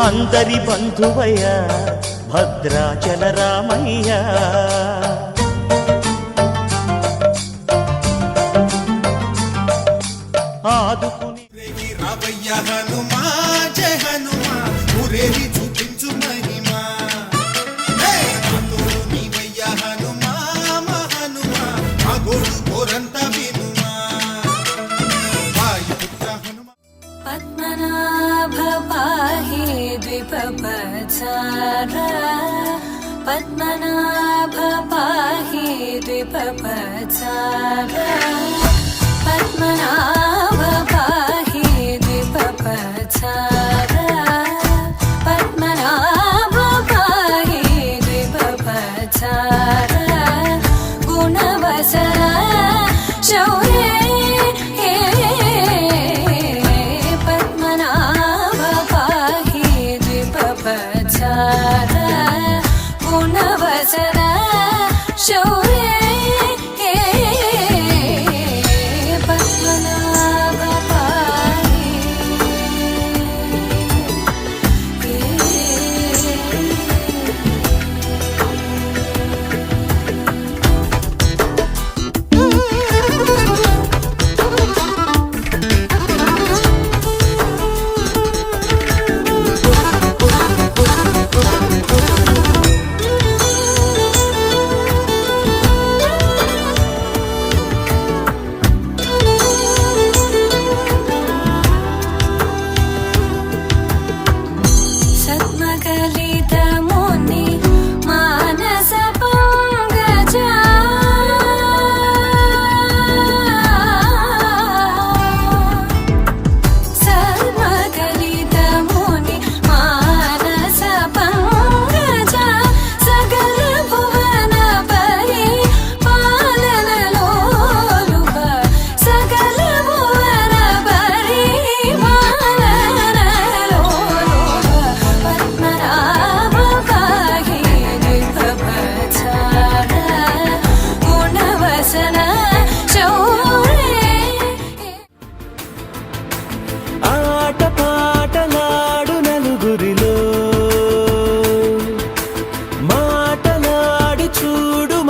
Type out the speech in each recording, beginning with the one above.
అందరి బంధువయ్య భద్రాచల రామయ్య ఆదుకుని రావయ్య హనుమా జయ హనుమా ఊరేగి చూపించు మహిమా నీవయ్య హనుమా మహనుమా మా గోడు కోరంత వినుమా వాయుపుత్ర హనుమా పద్మనాభ పాహి ద్విపపచార పద్మనాభ పాహి ద్విపపచార పద్మనాభ పాహి ద్విపపచార పద్మనాభ పాహి ద్విపపచార గుణవసర శౌర్య పద్మనాభ పాహి ద్విపపచార గుణవసర శౌర్య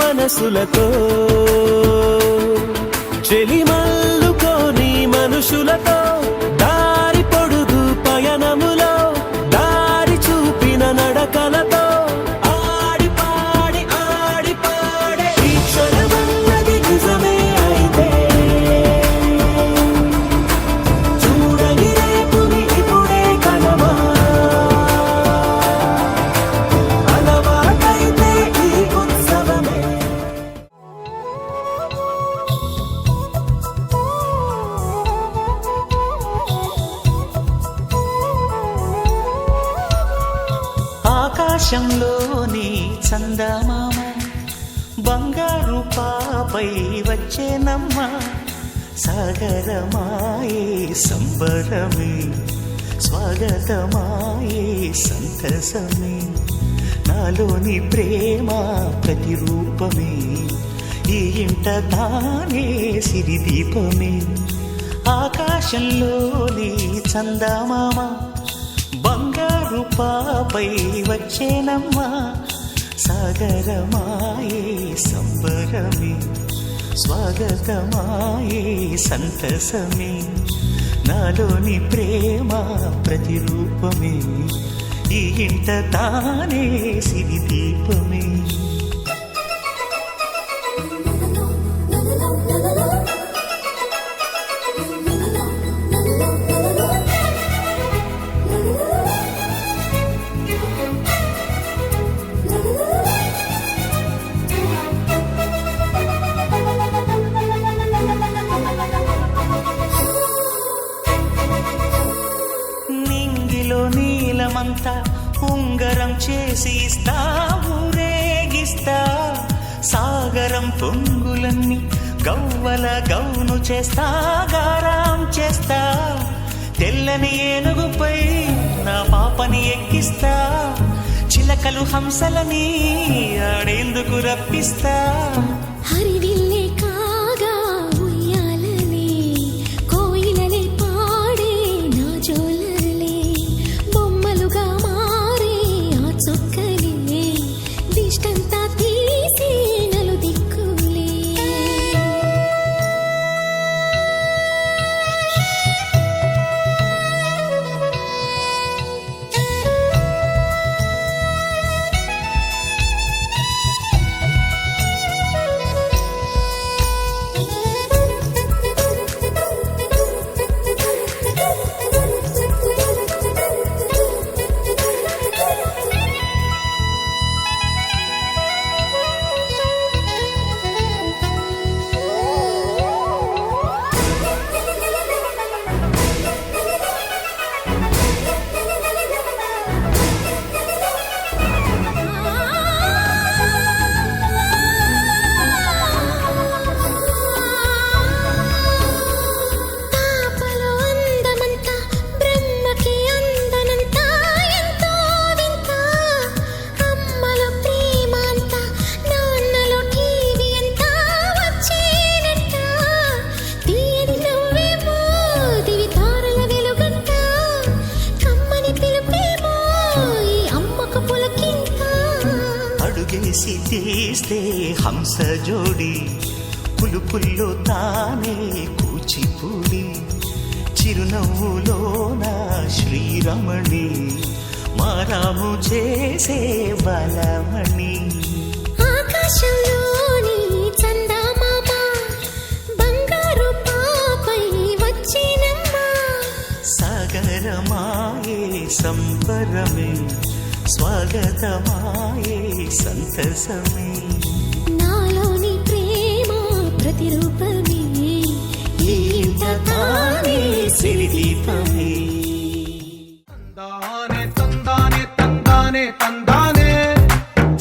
మనసులతో చెలిమల్లుకోని మనుషులతో దారి పొడుగు పయనములో దారి చూపిన నడకలతో ఆడి పాడి ఈ క్షణమన్నది నిజమే అయితే చూడని రేపుని ఇప్పుడే కనమా అలవాటైతే ఈ ఉత్సవమే ఆకాశంలోని చందమామ బంగారు పాపై వచ్చేనమ్మ సాగరమాయే సంబరమే స్వాగతమాయే సంతసమే నాలోని ప్రేమ ప్రతిరూపమే ఈ ఇంట తానే సిరిదీపమే ఆకాశంలోని చందమామ బంగారు పాపై వచ్చేనమ్మా సాగరమాయే సంబరమే స్వాగతమాయే సంతసమే నాలోని ప్రేమ ప్రతిరూపమే ఈ ఇంట తానే సిరిదీపమే నీలమంతా ఉంగరం చేసి ఇస్తా ఊరేగిస్తా సాగరం పొంగులన్నీ గవ్వల గౌను చేస్తా గారాం చేస్తా తెల్లని ఏనుగుపై నా పాపని ఎక్కిస్తా చిలకలు హంసలని ఆడేందుకు రప్పిస్తా హరివిల్లే కాగా ఉయ్యాలనే కోయిలలే పాడే నా జోలలే బొమ్మలుగా తీస్తే హంస జోడి పులుపుల్లో తానే కూచిపూడి చిరునవ్వులోన శ్రీరమణి మారాము చేసే బలమణి ఆకాశంలోని చందమామ బంగారు పాపై వచ్చినమ్మా సాగరమాయే సంబరమే స్వాగతమాయే సంతసమే నాలోని ప్రేమ ప్రతిరూపమే ఈ ఇంట తానే సిరిదీపమే తందానే తందానే తందానే తందానే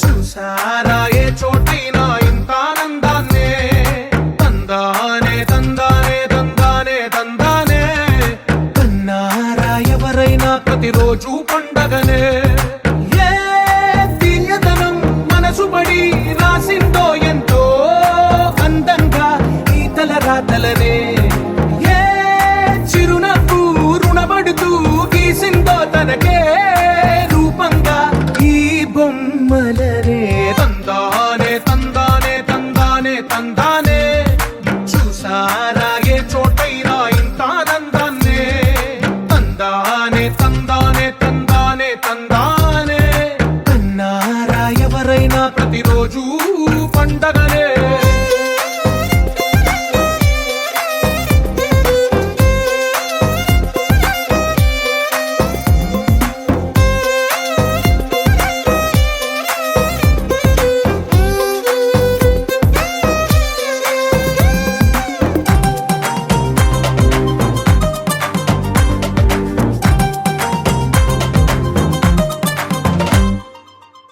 చూసారా ఏ చోటైనా ఇంత ఆనందాన్నే తందానే తందానే తందానే తందానే కన్నారా ఎవరైనా ప్రతిరోజు పండగనే ఏ తీయదనం మనసు పడి రాసిందో ఎంతో అందంగా ఈ తల రాతలనే ఏ చిరునవ్వు రుణపడుతూ గీసిందో తనకే రూపంగా ఈ బొమ్మలనే తందానే తందానే తందానే తందానే చూసారా ఏ చోటైనా ఇంత ఆనందాన్నే తందానే తందానే తందానే తందానే కన్నారా ఎవరైనా ప్రతిరోజు పండగనే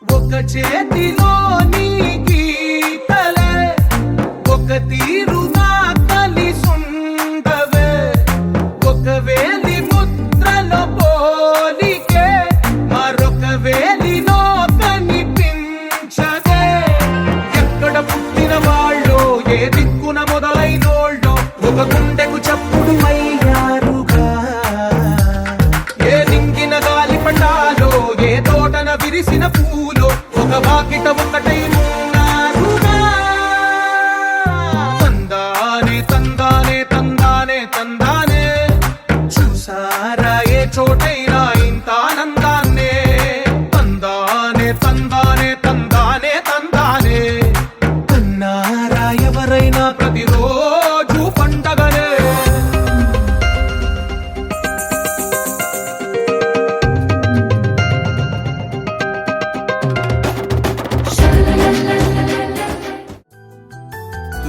ఒక చేతిలోని గీతలే ఒక తీరుగా కలిసుండవే ఒక వేలి ముద్రలో పోలికే మరొక వేలిలో కనిపించదే ఎక్కడ పుట్టిన వాళ్ళో ఏ దిక్కున మొదలైనోళ్ళో ఒక గుండెకు చప్పుడు అయ్యారుగా ఏ దింగిన గాలి పటాలో ఏ తోటన విరిసిన పూలో ఒక వాకిట ఒకటై ఉన్నారుగా తందానే తందానే తందానే తందానే చూసారా ఏ చోటైనా ఇంత ఆనందాన్నే తందానే తందానే తందానే తందానే కన్నారా ఎవరైనా ప్రతిరోజు పండగనే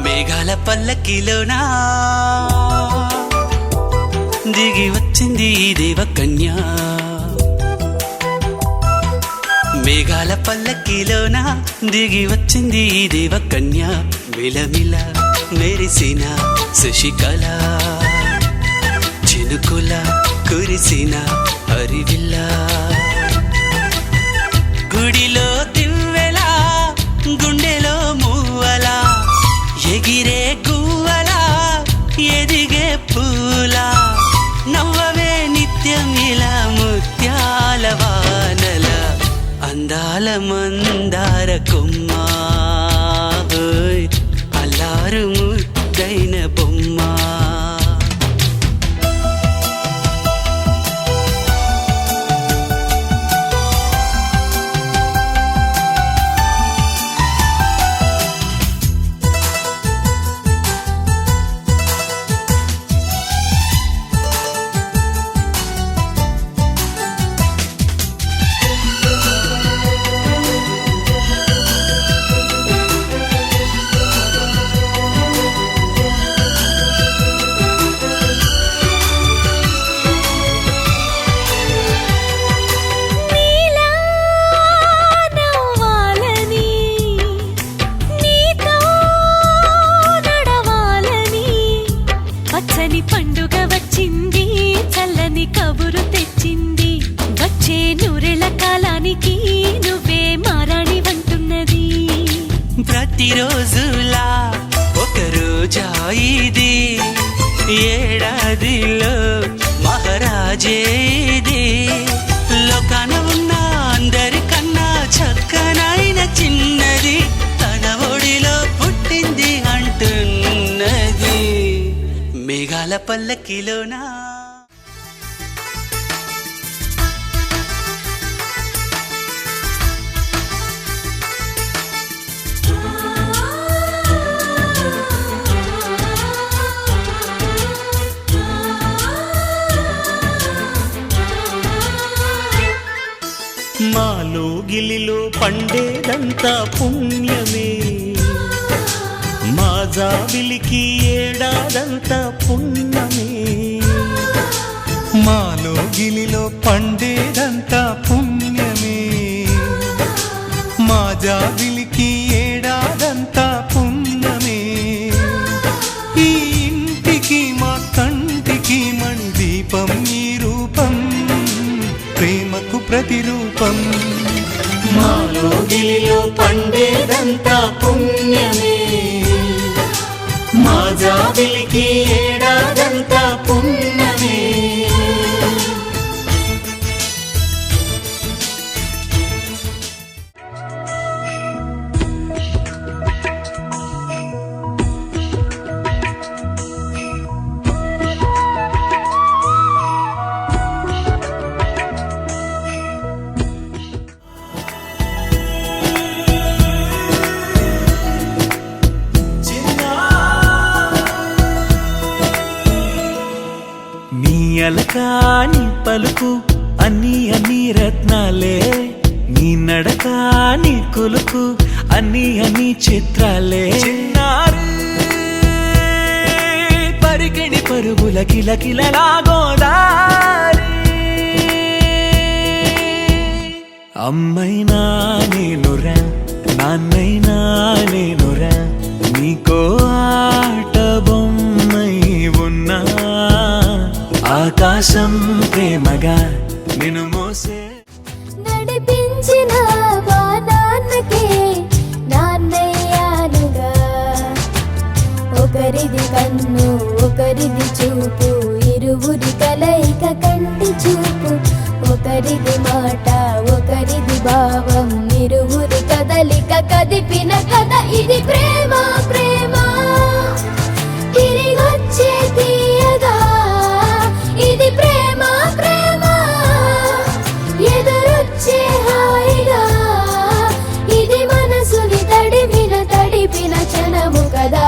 మేఘాల పల్లకిలోనా దిగి వచ్చింది ఈ దేవకన్య మేఘాల పల్లకిలోనా దిగి వచ్చింది ఈ దేవకన్య మిలమిల మెరిసిన శశికళ చినుకుల కురిసిన హరివిల్ల గుడిలో దివ్వెలా గుండెలో మూవలా ఎగిరే గువ్వలా ఎదిగే పూలా నవ్వవే నిత్యం ఇలా ముత్యాల వానల అందాల మందార కొమ్మ ఓయ్ అల్లారు ముద్దైన బొమ్మ నీలా నవ్వాలని నీతో నడవాలని పచ్చని పండుగ వచ్చింది చల్లని కబురు తెచ్చింది వచ్చే నూరెల కాలానికి నువ్వే మారాణి వంటున్నది ప్రతిరోజులా ఒక రోజా ఇది ఏడాదిలో మహారాజే ఇది లోకాన ఉన్న అందరికన్నా చక్కనైన చిన్నది తన పల్లకిలోనా. మాలో గిలిలో పండేదంతా పుణ్యమే, మా జాబిలికి ఏడాదంతా పుణ్యమే. మాలో గిలిలో పండేదంతా పుణ్యమే, మా జాబిలికి ఏడాదంతా పుణ్యమే. ఈ ఇంటికి మా కంటికి మణి దీపం ఈ రూపం, ప్రేమకు ప్రతిరూపం. మాలో గిలిలో పండేదంతా పుణ్యమే, మా జాబిలికి ఏడాదంతా పుణ్యమే. నీ అలకా నీ పలుకు అన్ని అన్ని రత్నాలే, నీ నడక నీ కొలుకు అన్ని అన్ని చిత్రాలే. చిన్నారి పరికిణి పరుగుల కిలకిలలా గోదారి, అమ్మైనా నేనురా నాన్నైనా నేనురా, నీకో ఆట బొమ్మై ఉన్నా. ఆకాశం ప్రేమగా నిన్ను మోసే నడిపించిన మా నాన్నకే నాన్నయ్యానుగా. ఒకరిది కన్ను ఒకరిది చూపు, ఇరువురి కలయిక కంటి చూపు. ఒకరిది మాట ఒకరిది భావం, ఇరువురి కదలిక కదిపిన కథ ఇది. ప్రేమ ప్రేమ తిరిగొచ్చే తీయగా, ఇది ప్రేమ ప్రేమ ఎదురొచ్చే హాయిగా. ఇది మనసుని తడిపిన క్షణము కదా.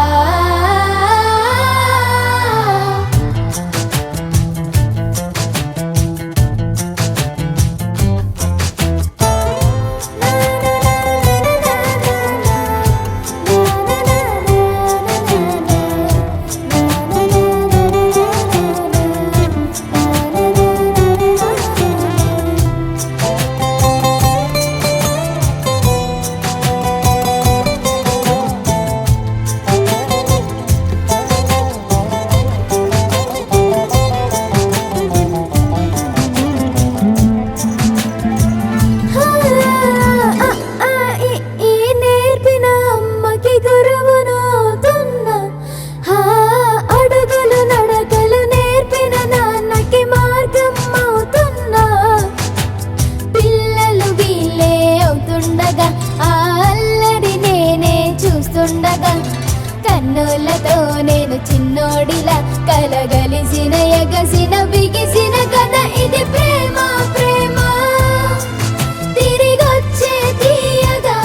కన్నులతో నేను చిన్నోడిలా కలగలిసిన ఎగసిన బిగిసిన కథ ఇది. ప్రేమ ప్రేమ తిరిగొచ్చే తీయగా.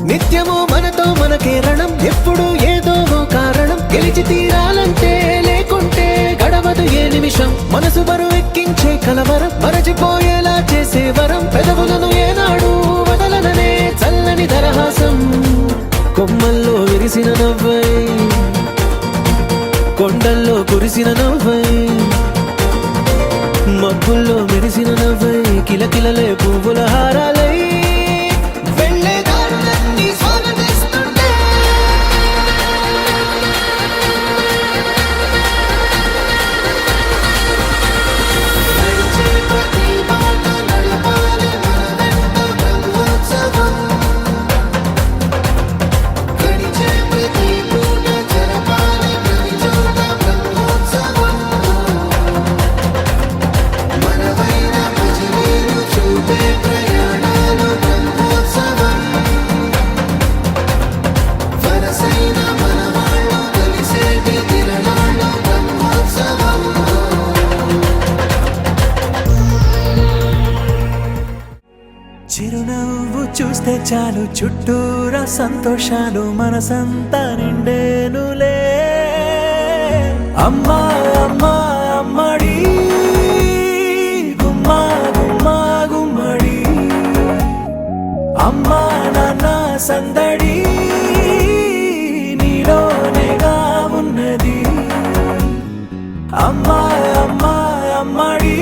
నిత్యము మనతో మనకే రణం, ఎప్పుడు ఏదో కారణం. గెలిచి తీరాలంటే లేకుంటే గడవదు ఏ నిమిషం. మనసు బరువు ఎక్కించే కలవరం, మరచిపోయేలా చేసే వరం. పెదవులను ఏనాడు వదలననే చల్లని దరహాసం. కొమ్మల్లో విరిసిన నవ్వై, కొండల్లో కురిసిన నవ్వై, మబ్బుల్లో మెరిసిన నవ్వై, కిలకిలలే పువ్వుల హారాలై. చాలు చుట్టూరా సంతోషాలు మనసంతా నిండేనులే అమ్మా అమ్మా అమ్మడి గుమ్మా గుమ్మా గుమ్మడి అమ్మా నాన్న సందడి నీలోనేగా ఉన్నది అమ్మా అమ్మా అమ్మడి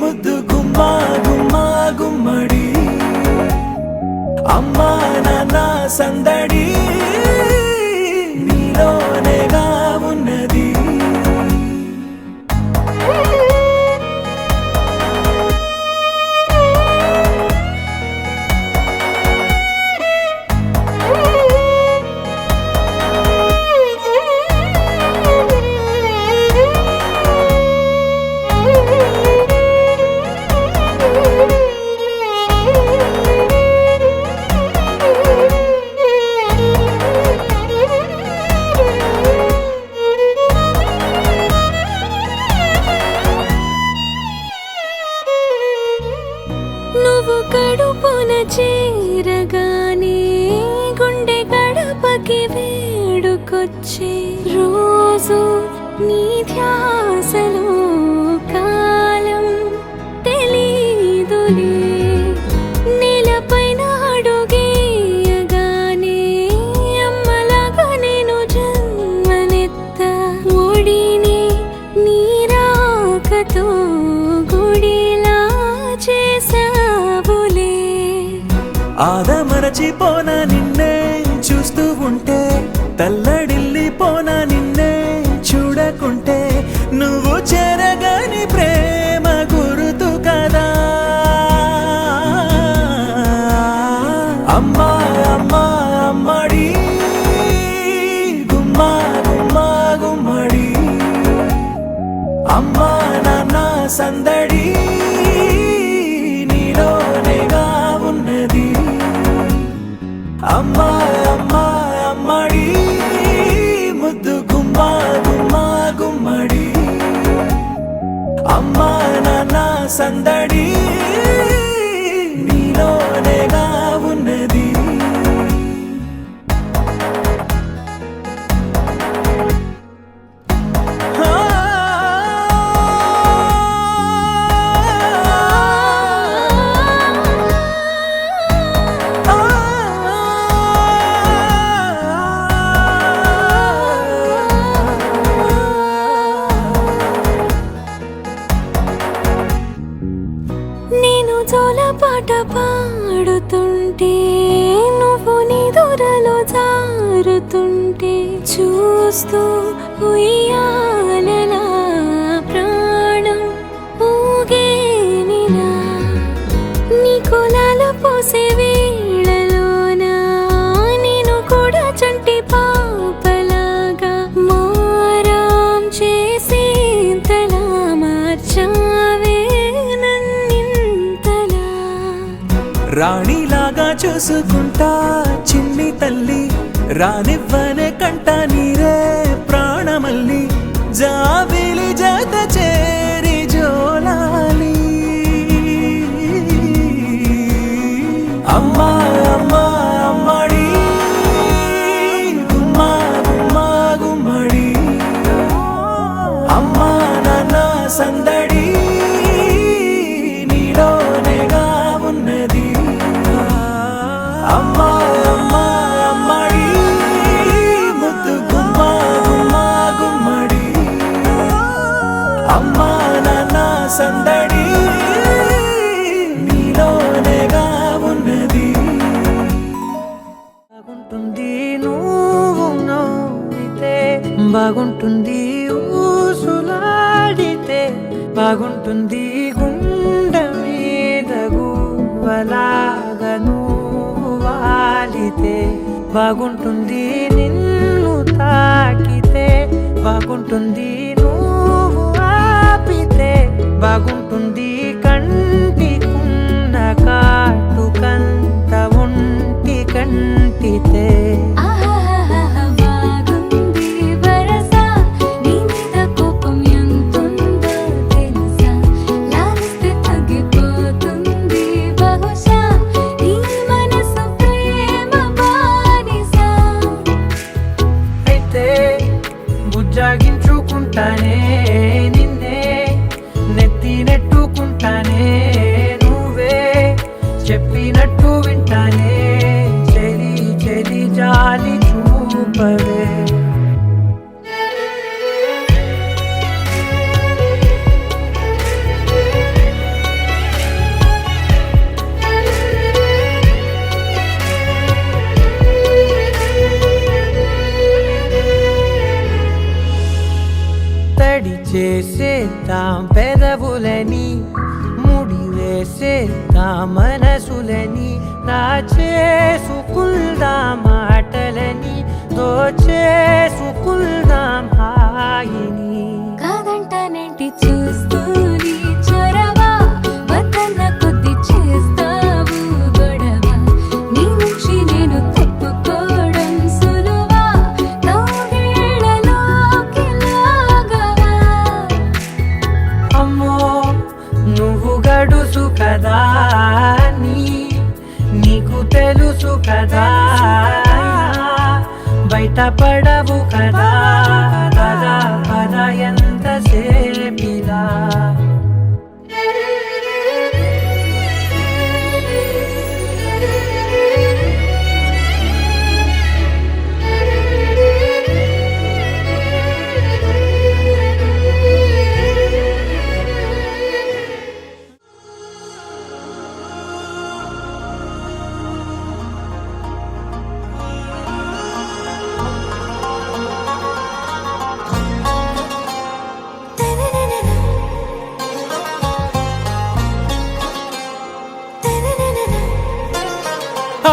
ముద్దు గుమ్మా గుమ్మా గుమ్మడి అమ్మా నాన్న సందడి నీలోనేగా ఉన్నది నువ్వు కడుపున చేరగానే గుండె గడపకి వేడుకొచ్చే రోజు నీ ధ్యాసలో కాలం తెలీదులే నేలపైన అడుగేయగానే అమ్మలాగా నేను జన్మనెత్త ఒడిని నీ రాకతో గుడిలా చేసావులే ఆదమరచిపోన నిన్నే చూస్తూ ఉంటే తల్లడిల్లిపోన నిన్నే చూడకుంటే నువ్వు చెరగని ప్రేమ గురుతు కదా అమ్మా అమ్మా అమ్మడి గుమ్మా గుమ్మా గుమ్మడి అమ్మా నాన్న సందడి నీలోనేగా ఉన్నది అమ్మా అమ్మా అమ్మడి ముద్దు గుమ్మా గుమ్మా గుమ్మడి అమ్మా నాన్న సందడి నీలోనేగా ఉన్నది నేను జోలపాట పాడుతుంటే నువ్వు నీ దూరలో జారుతుంటే చూస్తూ ఉయ్యాలలా ప్రాణం ఊగేనిలా నీ కులాల పోసే వేళలోన నేను కూడా చంటి పాపలాగా మారాం చేసేంతలా మార్చావే నన్నింతలా రాణిలాగా చూసుకుంటా చిన్ని తల్లి రానివ్వనే కంట నీరే ప్రాణమల్లి జాబిలి జత చేరి జోలాలి అమ్మా అమ్మా అమ్మడి గుమ్మా గుమ్మా గుమ్మడి అమ్మా నాన్న సందడి నీలోనేగా ఉన్నది అమ్మా అమ్మా అమ్మడి ముద్దు గుమ్మా గుమ్మా గుమ్మడి అమ్మా నాన్న సందడి నీలోనేగా ఉన్నది బాగుంటుంది నువ్వు నవ్వితే బాగుంటుంది ఊసులాడితే బాగుంటుంది గుండె మీద గువ్వలాగా నువ్వు వాలితే బాగుంటుంది నిన్ను తాకితే బాగుంటుంది నువ్వు ఆపితే బాగుంటుంది కంటికున్న కాటుకంత ఒంటి కంటితే బాగుంది వరస నీ మీద కోపం ఎంతుందో తెలుసా లాలిస్తే తగ్గిపోతుంది బహుశా నీ మన చెప్పవే. తడి చేసేద్దాం పెదవులని, ముడి వేసేద్దాం మనసులని, నా చేసుకుందాం మాటలని, దోచేసుకుందాం హాయిని. కాదంటానేంటి చూస్తూని చొరవ, వద్దన్న కొద్ది చేస్తావు గొడవ. నీ నుంచి నేను తప్పుకోవడం సులువా, నవ్వేళ్ళలోకి లాగవా. అమ్మో నువ్వు గడుసు కదా, నీకు తెలుసు కదా, బయట పడవు కదా, పద పద ఎంతసేపిలా.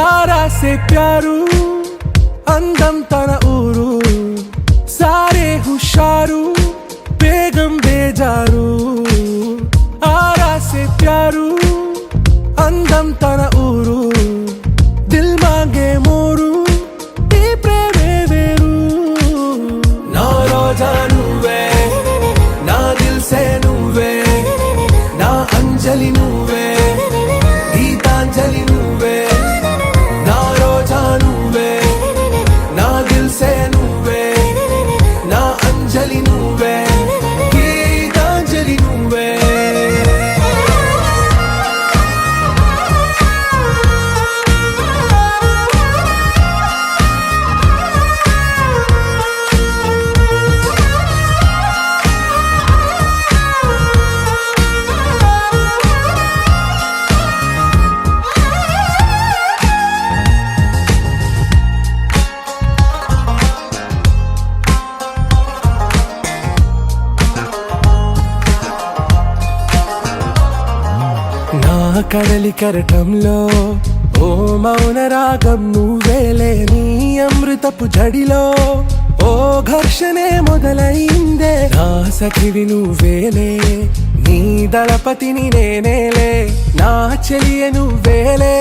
आरा से प्यारू అందం తన ఊరు సారే హుషారు బేగం బేజారు ఆరా से प्यारू అందం తన ఊరు దిల్ మాంగే మోరు ఈ ప్రేమే వేరు నా రోజా నువ్వే నా దిల్ సే నువ్వే నా అంజలి నువ్వే గీతాంజలి నువ్వే నా రోజా నువ్వే నా దిల్ సే నువ్వే నా అంజలి నువ్వే గీతాంజలి నువ్వే నా కడలి కరటంలో ఓ మౌన రాగం నువ్వేలే నీ అమృతపు జడిలో ఓ ఘర్షణే మొదలైందే నా సఖివి నువ్వేలే నీ దళపతిని నేనేలే నా చెలియ నువ్వేలే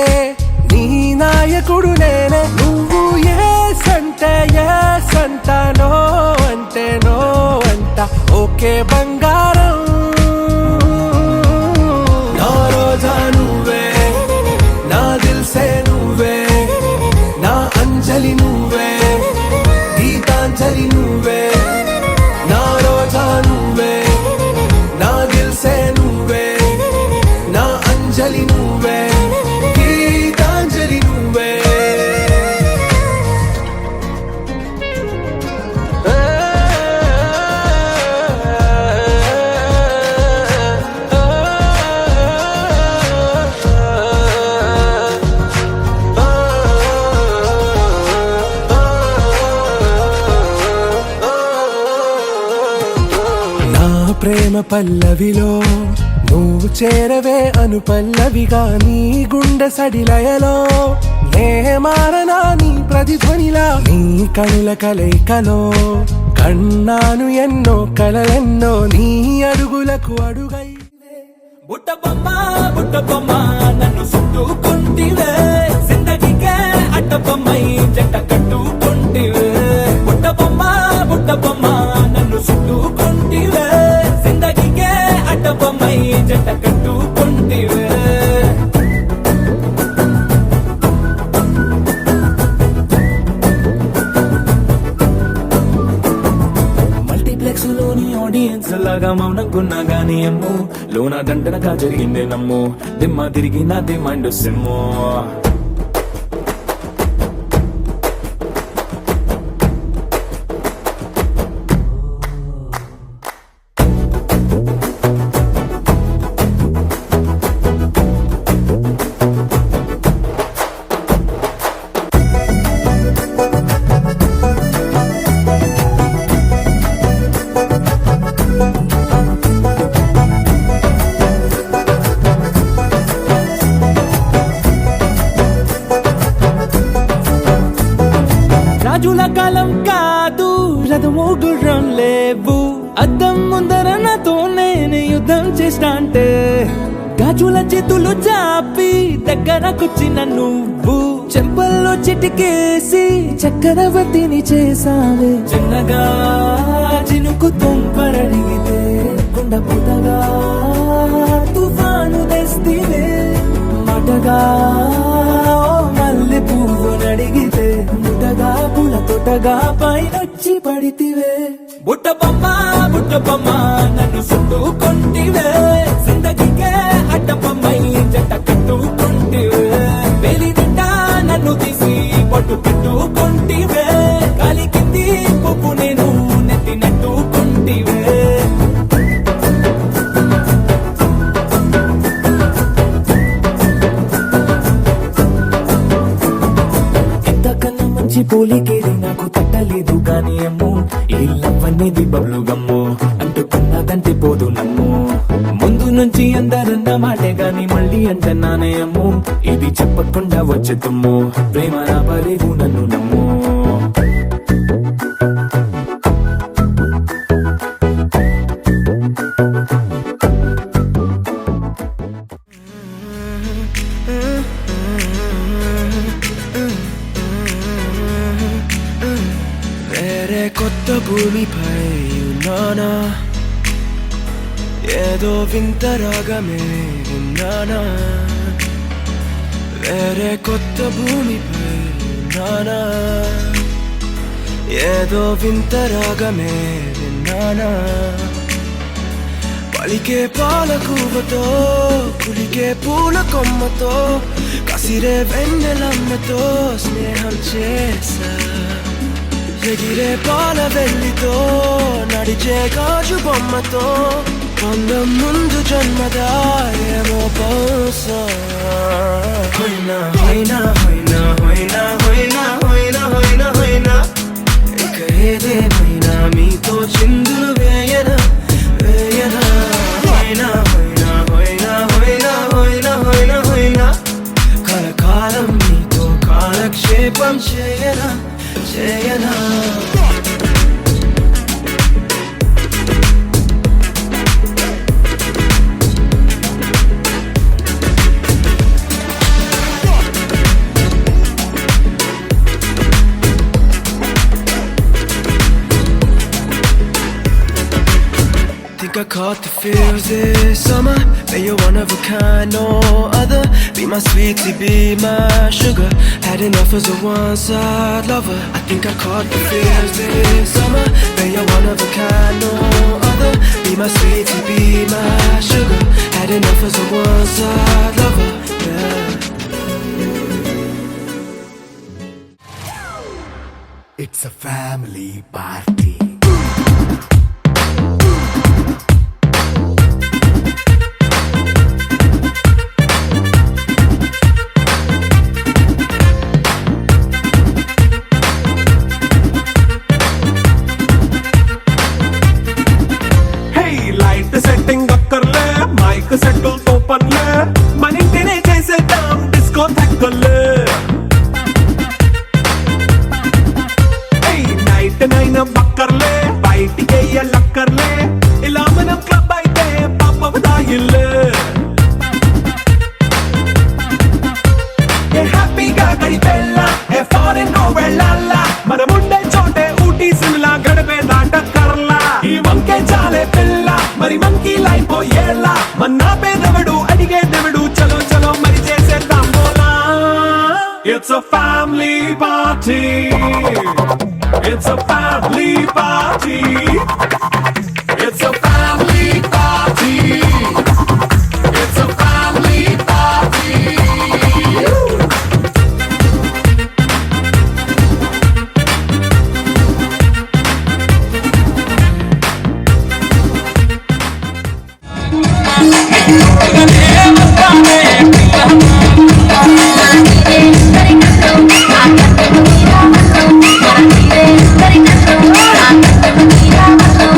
నీ నాయకుడు నేనే నువ్వు ఏ సంట నో అంటే నో అంట ఓకే బంగారం నా రోజా నువ్వే నా దిల్ సే నువ్వే నా అంజలి నువ్వే గీతాంజలి నువ్వే నా రోజా నువ్వే నా దిల్ సే నువ్వే నా అంజలి నువ్వే గీతాంజలి నువ్వే నా ప్రేమ పల్లవిలో నువ్వు చేరవే అను పల్లవిగా నీ గుండె సడిలయలో నే మారనా నీ ప్రతిధ్వనిలా నీ కనుల కలయికలో కన్నాను ఎన్నో కలలెన్నో నీ అడుగులకు అడుగై బుట్టబొమ్మ నన్ను చుట్టుకుంటివే జిందగీకే అడ్డబొమ్మై జంట కట్టుకుంటివే బుట్టబొమ్మ నన్ను చుట్టుకుంటివే జిందగీకే అడ్డబొమ్మై జంట కట్టుకుంటివే మల్టీప్లెక్స్ లోని ఆడియన్స్ లాగా మౌనంకున్నా గానీ అమ్ము లోన దండనగా జరిగిందే నమ్ము దిమ్మ తిరిగి నాదే మైండ్ సిమ్ము రాజుల కాలం కాదు, రథము గుర్రం లేవు. అద్దం ముందర నాతో నేను యుద్ధం చేస్తా అంటే గాజుల చేతులు చాపి దగ్గరకొచ్చిన నువ్వు చెంపల్లో చిటికేసి చక్రవర్తిని చేసావే. చిన్నగా చినుకు తుంపరడిగితే కుండ పుటగా తుఫాను తెస్తివే. మాటగా మల్లె పువ్వు నడిగితే ముటగా పుల తొటగా పైనొచ్చి పడితివే. బుట్ట బొమ్మ నన్ను చుట్టుకొంటివే. జిందగీకే అడ్డపమ్మై జంట కట్టుకొంటివే. వేలి నిండా నన్ను తీసి పట్టు పెట్టుకొంటివే. కాలి కింది పువ్వు నేను నెట్టినట్టుకొంటివే. ఎంతకన్నా మంచి పోలికేది నాకు తట్టలేదు కానీ అమ్ము, ఈ లవ్ అనేది బబ్లు గమ్ము అంటుకున్నదంటే పోదు నమ్ము. ముందు నుంచి అందరన్న మాటే గాని మళ్ళీ అంటున్నానే అమ్ము, ఇది చెప్పకుండా వచ్చే తుమ్ము. ప్రేమ రాబలేవు నన్ను నమ్ము. వేరే కొత్త భూమిపై ఉన్నానా, ఏదో వింత రాగమే విన్నానా. వేరే కొత్త భూమిపై ఉన్నానా, ఏదో వింత రాగమే విన్నానా. పలికే పాలకూవతో కులికే పూల కొమ్మతో కసిరే వెన్నెలమ్మతో స్నేహం చేసా. ఎగిరే పాల వెల్లితో నడిచే గాజు బొమ్మతో అందం ముందు జన్మదా ఏమో బహుశా. హోయినా హోయినా హోయినా హోయినా హోయినా హోయినా హోయినా హోయినా ఇక ఏదేమైనా మీతో చిందులు వేయనా వేయనా. హోయినా హోయినా హోయినా హోయినా హోయినా హోయినా హోయినా కలకాలం మీతో కాలక్షేపం చేయనా చేయనా. Think I caught the feels this summer. Bet you're one of a kind, no other. Be my sweetie, be my sugar. Had enough as a one-side lover. I think I caught the feels this summer. Bet you're one of a kind, no other. Be my sweetie, be my sugar. Had enough as a one-side lover. Yeah. It's a family party. Setting అక్కర్లే, mike సెట్టుల్ తో పనులే, మన ఇంటినే చేసేద్దాం disco తక్కర్లే. Night nine బక్కర్లే, బయటికి వెయ్యలక్కర్లే, ఇలా మనం క్లబ్ అయితే పాపదాయిల్లే. హ్యాపీగా గడిపెళ్ళా, ఏ ఫారెన్ నో వెళ్ళాలా, మనముండే చోటే ఊటీ సిమ్లా గడిపే దాటక్కర్లా. ఈ వంకే చాలే పిల్ల మరి మంకీ లైపోయేలా, మన్నా పేదవడు అడిగే దేవుడు చలో చలో మరి చేసేద్దాం బోలా. It's a family party. It's a family party. It's a family party. It's a family party. Thank you.